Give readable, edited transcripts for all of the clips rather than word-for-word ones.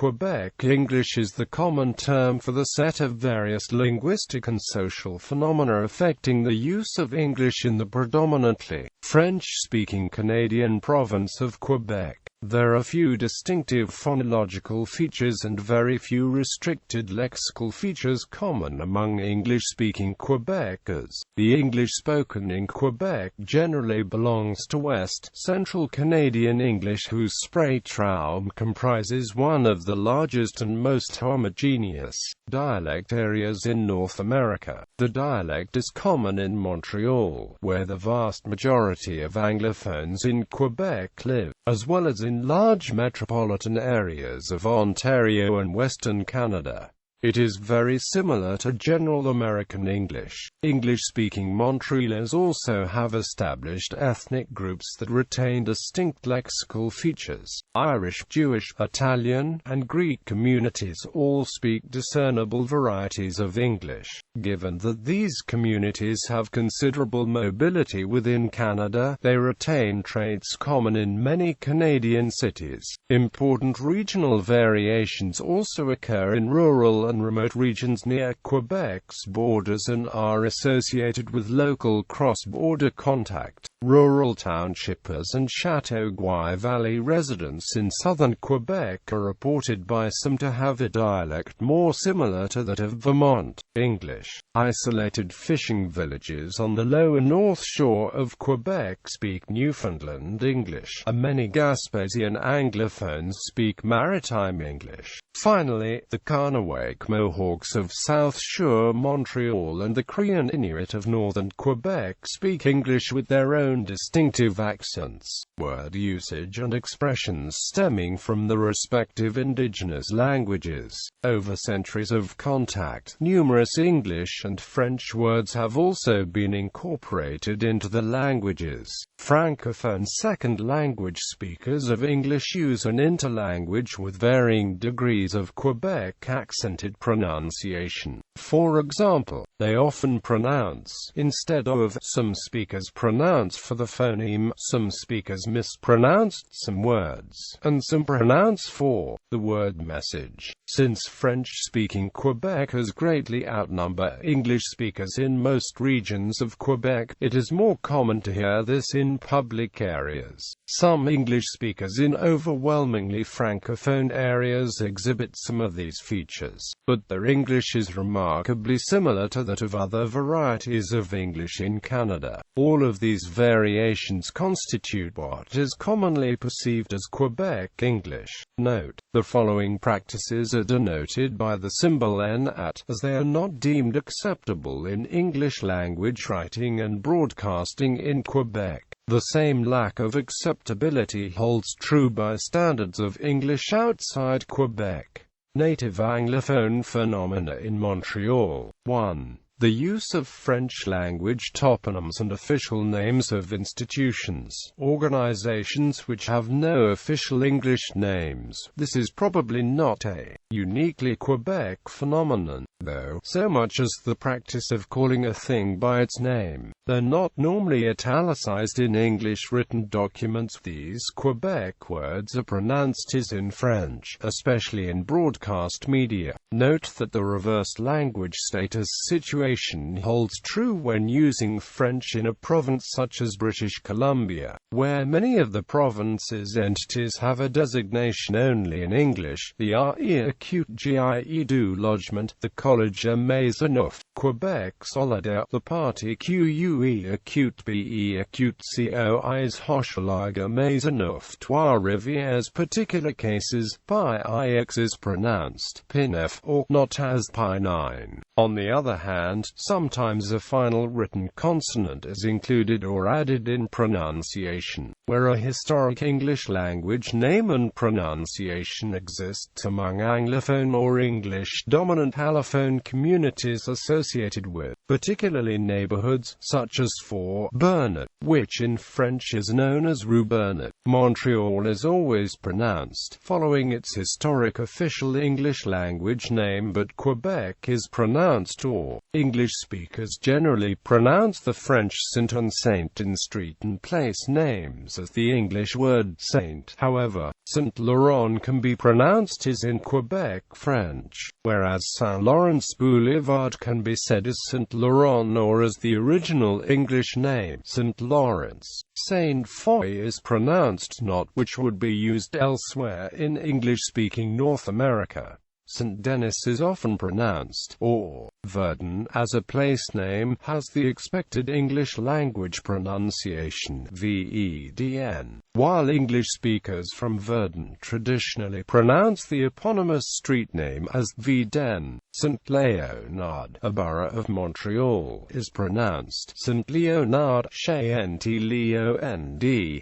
Quebec English is the common term for the set of various linguistic and social phenomena affecting the use of English in the predominantly French-speaking Canadian province of Quebec. There are few distinctive phonological features and very few restricted lexical features common among English-speaking Quebecers. The English spoken in Quebec generally belongs to West Central Canadian English, whose Sprachraum comprises one of the largest and most homogeneous dialect areas in North America. The dialect is common in Montreal, where the vast majority of anglophones in Quebec live, as well as in large metropolitan areas of Ontario and Western Canada. It is very similar to General American English. English-speaking Montrealers also have established ethnic groups that retain distinct lexical features. Irish, Jewish, Italian, and Greek communities all speak discernible varieties of English. Given that these communities have considerable mobility within Canada, they retain traits common in many Canadian cities. Important regional variations also occur in rural and remote regions near Quebec's borders and are associated with local cross-border contact. Rural townshippers and Chateauguay Valley residents in southern Quebec are reported by some to have a dialect more similar to that of Vermont English. Isolated fishing villages on the lower north shore of Quebec speak Newfoundland English, and many Gaspésian anglophones speak Maritime English. Finally, the Kahnawake Mohawks of South Shore Montreal and the Cree Inuit of northern Quebec speak English with their own distinctive accents, word usage and expressions stemming from the respective indigenous languages. Over centuries of contact, numerous English and French words have also been incorporated into the languages. Francophone second language speakers of English use an interlanguage with varying degrees of Quebec accented pronunciation. For example, they often pronounce instead of. Some speakers pronounce for the phoneme, some speakers mispronounced some words, and some pronounce for the word message. Since French-speaking Quebecers greatly outnumber English speakers in most regions of Quebec, it is more common to hear this in public areas. Some English speakers in overwhelmingly francophone areas exhibit some of these features, but their English is remarkably similar to that of other varieties of English in Canada. All of these variations constitute what is commonly perceived as Quebec English. Note: the following practices are denoted by the symbol N at, as they are not deemed acceptable in English language writing and broadcasting in Quebec. The same lack of acceptability holds true by standards of English outside Quebec. Native Anglophone phenomena in Montreal. 1. The use of French-language toponyms and official names of institutions, organizations which have no official English names. This is probably not a uniquely Quebec phenomenon, though, so much as the practice of calling a thing by its name. Though not normally italicized in English written documents, these Quebec words are pronounced as in French, especially in broadcast media. Note that the reversed language status situation holds true when using French in a province such as British Columbia, where many of the province's entities have a designation only in English. The RE acute GIE du logement, the Collège Maisonneuve, Quebec Solidaire, the Parti QUE acute BE acute COIs Hochelaga Maisonneuve Trois-Rivières. Particular cases, pi IX is pronounced PINF or not as pi9. On the other hand, sometimes a final written consonant is included or added in pronunciation, where a historic English language name and pronunciation exists among Anglophone or English-dominant allophone communities associated with, particularly neighborhoods, such as Fort Bernard, which in French is known as Rue Bernard. Montreal is always pronounced following its historic official English language name, but Quebec is pronounced or. English speakers generally pronounce the French Saint and Saint in street and place names as the English word saint. However, Saint Laurent can be pronounced as in Quebec French, whereas Saint Lawrence Boulevard can be said as Saint Laurent or as the original English name, Saint Lawrence. Saint Foy is pronounced not, which would be used elsewhere in English-speaking North America. St. Denis is often pronounced, or Verdun, as a place name, has the expected English language pronunciation, Vedn, while English speakers from Verdun traditionally pronounce the eponymous street name as Vden. St. Leonard, a borough of Montreal, is pronounced St. Leonard,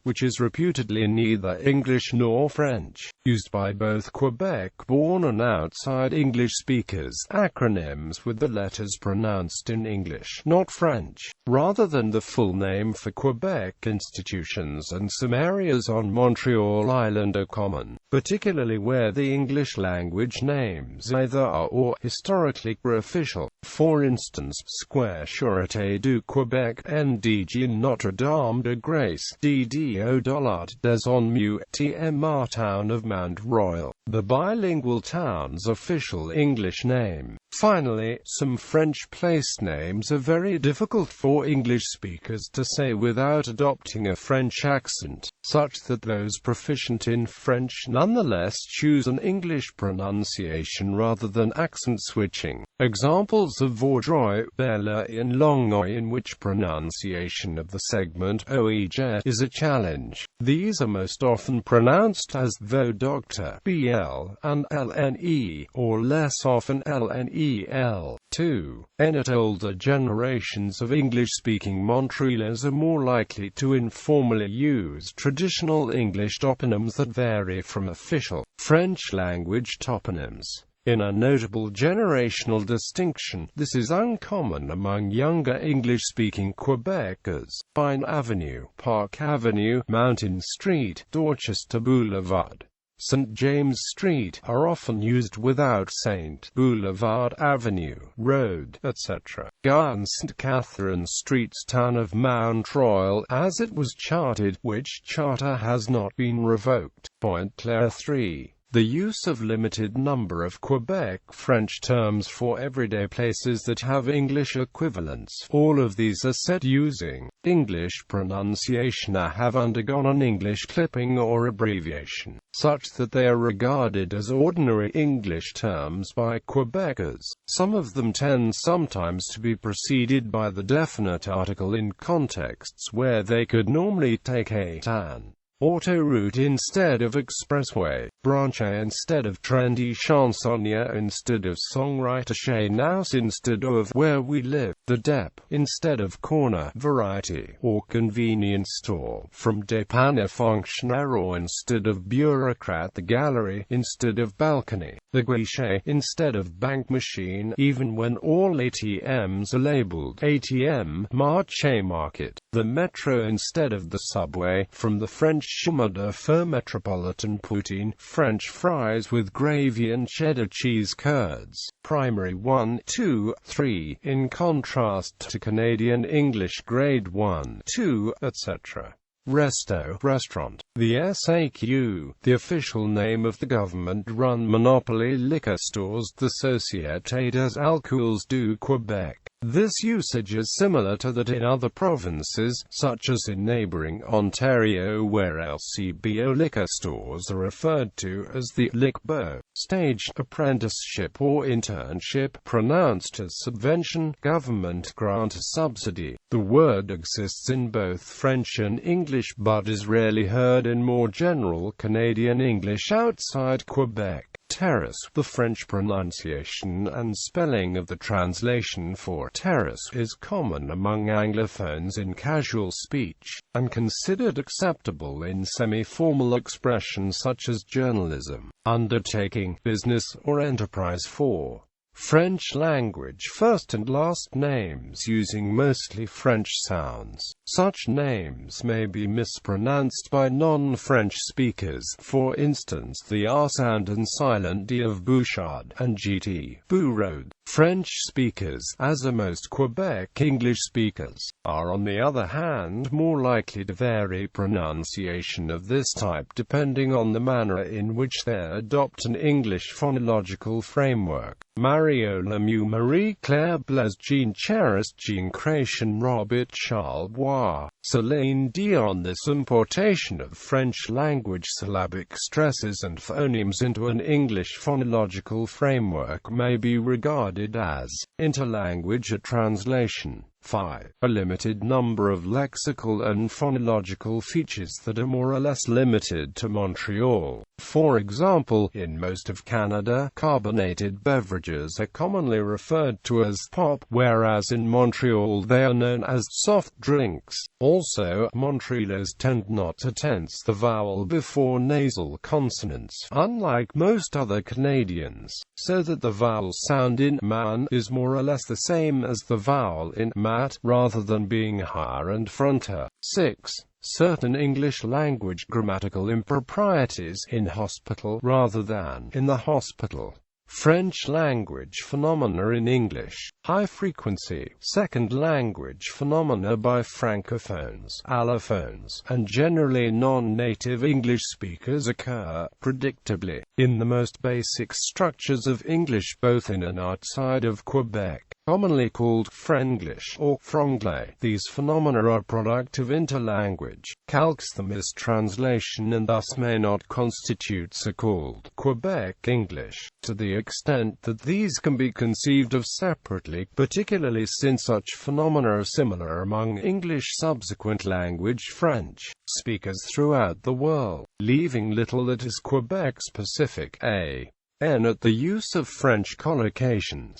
which is reputedly neither English nor French, used by both Quebec-born and outside English speakers, acronyms with the letters pronounced in English, not French, rather than the full name for Quebec. Institutions and some areas on Montreal Island are common, particularly where the English language names either are or historically were official. For instance, Square Sûreté du Québec, NDG Notre-Dame de Grace, DDO Dollard des Onmu, TMR Town of Mount Royal, the bilingual town's official English name. Finally, some French place names are very difficult for English speakers to say without adopting a French accent, such that those proficient in French nonetheless choose an English pronunciation rather than accent switching. Examples of Vaudreuil, Bella and Longueuil, in which pronunciation of the segment OEJ is a challenge. These are most often pronounced as though Dr. BL and LNE, or less often LNEL. 2. At older generations of English-speaking Montrealers are more likely to informally use traditional English toponyms that vary from official French-language toponyms. In a notable generational distinction, this is uncommon among younger English-speaking Quebecers. Pine Avenue, Park Avenue, Mountain Street, Dorchester Boulevard, St. James Street are often used without St. Boulevard Avenue, Road, etc. Gare St. Catherine Street's town of Mount Royal, as it was chartered, which charter has not been revoked. Pointe-Claire 3. The use of limited number of Quebec French terms for everyday places that have English equivalents. All of these are set using English pronunciation or have undergone an English clipping or abbreviation, such that they are regarded as ordinary English terms by Quebecers. Some of them tend sometimes to be preceded by the definite article in contexts where they could normally take a tan autoroute instead of expressway, branche instead of trendy chansonnier instead of songwriter chez nous instead of where we live, the dep instead of corner variety, or convenience store, from dépanner fonctionnaire or instead of bureaucrat, the gallery instead of balcony, the guichet instead of bank machine, even when all ATMs are labeled ATM, marché market, the metro instead of the subway, from the French chemin de fer metropolitan poutine, French fries with gravy and cheddar cheese curds, primary 1, 2, 3, in contrast to Canadian English grade 1, 2, etc. Resto, restaurant. The SAQ, the official name of the government-run monopoly liquor stores, the Société des Alcools du Québec. This usage is similar to that in other provinces, such as in neighboring Ontario, where LCBO liquor stores are referred to as the LICBO. Stage, apprenticeship or internship, pronounced as subvention, government grant or subsidy. The word exists in both French and English but is rarely heard in more general Canadian English outside Quebec. Terrace, the French pronunciation and spelling of the translation for terrace, is common among anglophones in casual speech, and considered acceptable in semi-formal expressions such as journalism, undertaking, business, or enterprise. 4. French language first and last names using mostly French sounds. Such names may be mispronounced by non-French speakers, for instance the R sound and silent D of Bouchard and GT, Bourode. French speakers, as are most Quebec English speakers, are on the other hand more likely to vary pronunciation of this type depending on the manner in which they adopt an English phonological framework. Mario Lemieux, Marie-Claire Blaise, Jean Cheris, Jean Création, Robert Charles Bois, Céline Dion. This importation of French language syllabic stresses and phonemes into an English phonological framework may be regarded as interlanguage translation. 5. A limited number of lexical and phonological features that are more or less limited to Montreal. For example, in most of Canada, carbonated beverages are commonly referred to as pop, whereas in Montreal they are known as soft drinks. Also, Montrealers tend not to tense the vowel before nasal consonants, unlike most other Canadians, so that the vowel sound in man is more or less the same as the vowel in mat, rather than being higher and fronter. 6. Certain English language grammatical improprieties in hospital rather than in the hospital. French language phenomena in English. High frequency second language phenomena by francophones, allophones, and generally non-native English speakers occur, predictably, in the most basic structures of English both in and outside of Quebec, commonly called Franglish or Franglais. These phenomena are product of interlanguage calques, the mistranslation, and thus may not constitute so-called Quebec English, to the extent that these can be conceived of separately, particularly since such phenomena are similar among English subsequent language French speakers throughout the world, leaving little that is Quebec-specific. N at the use of French collocations.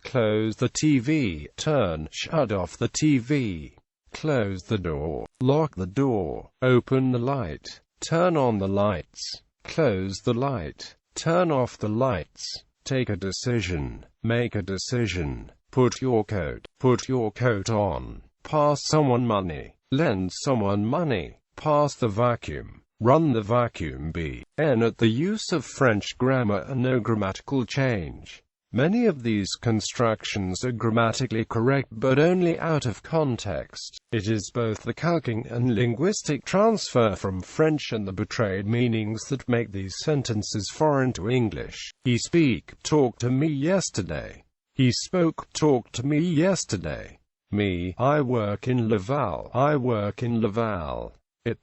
Close the TV, turn, shut off the TV, close the door, lock the door, open the light, turn on the lights, close the light, turn off the lights, take a decision, make a decision, put your coat on, pass someone money, lend someone money, pass the vacuum, run the vacuum. N at the use of French grammar and no grammatical change. Many of these constructions are grammatically correct but only out of context. It is both the calquing and linguistic transfer from French and the betrayed meanings that make these sentences foreign to English. He talked to me yesterday. He talked to me yesterday. Me, I work in Laval. I work in Laval.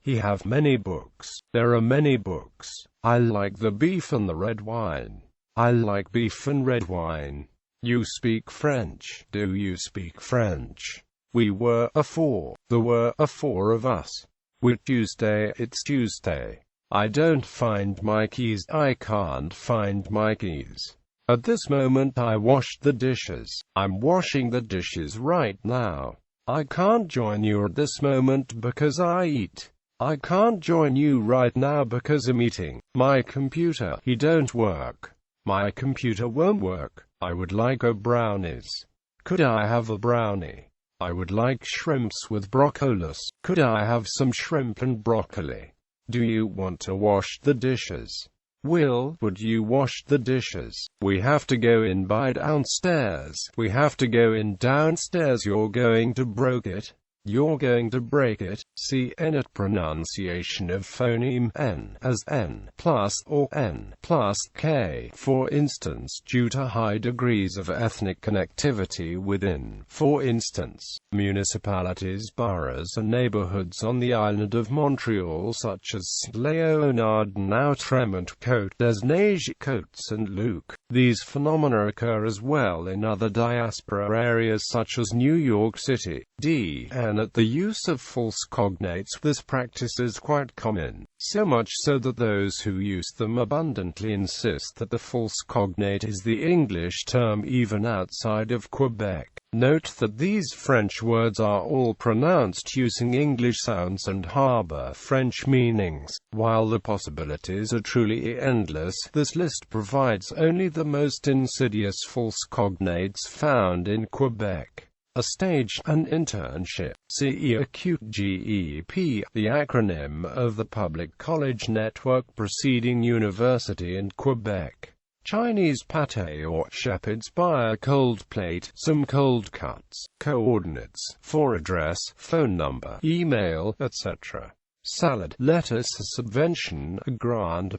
He have many books. There are many books. I like the beef and the red wine. I like beef and red wine. You speak French. Do you speak French? We were a four. There were a four of us. We're Tuesday. It's Tuesday. I don't find my keys. I can't find my keys. At this moment I washed the dishes. I'm washing the dishes right now. I can't join you at this moment because I eat. I can't join you right now because I'm eating. My computer, he don't work. My computer won't work. I would like a brownies. Could I have a brownie? I would like shrimps with broccolis. Could I have some shrimp and broccoli? Do you want to wash the dishes? Would you wash the dishes? We have to go in by downstairs. We have to go in downstairs. You're going to break it. You're going to break it. See N at pronunciation of phoneme N as N plus or N plus K, for instance, due to high degrees of ethnic connectivity within, for instance, municipalities, boroughs and neighborhoods on the island of Montreal such as Léonard, Outremont, Côte-des-Neiges, Côtes and Luc. These phenomena occur as well in other diaspora areas such as New York City, D, and at the use of false cognates. This practice is quite common, so much so that those who use them abundantly insist that the false cognate is the English term even outside of Quebec. Note that these French words are all pronounced using English sounds and harbor French meanings. While the possibilities are truly endless, this list provides only the most insidious false cognates found in Quebec. A stage, an internship, CE acute GEP, the acronym of the Public College Network preceding university in Quebec. Chinese pâté or shepherd's pie, a cold plate, some cold cuts, coordinates, for address, phone number, email, etc. Salad, lettuce, a subvention, a grant, a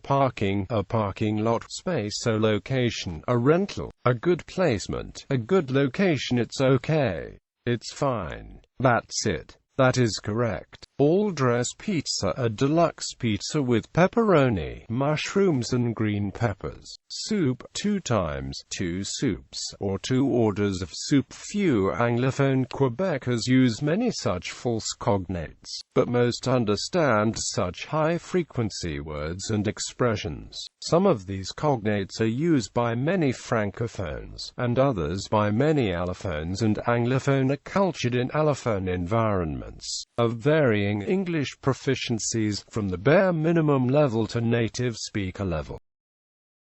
parking lot, space, a location, a rental, a good placement, a good location. It's okay. It's fine. That's it. That is correct. All-dress pizza, a deluxe pizza with pepperoni, mushrooms and green peppers. Soup, 2 times, 2 soups, or 2 orders of soup. Few Anglophone Quebecers use many such false cognates, but most understand such high-frequency words and expressions. Some of these cognates are used by many Francophones, and others by many allophones and Anglophone are cultured in allophone environments of varying English proficiencies, from the bare minimum level to native speaker level.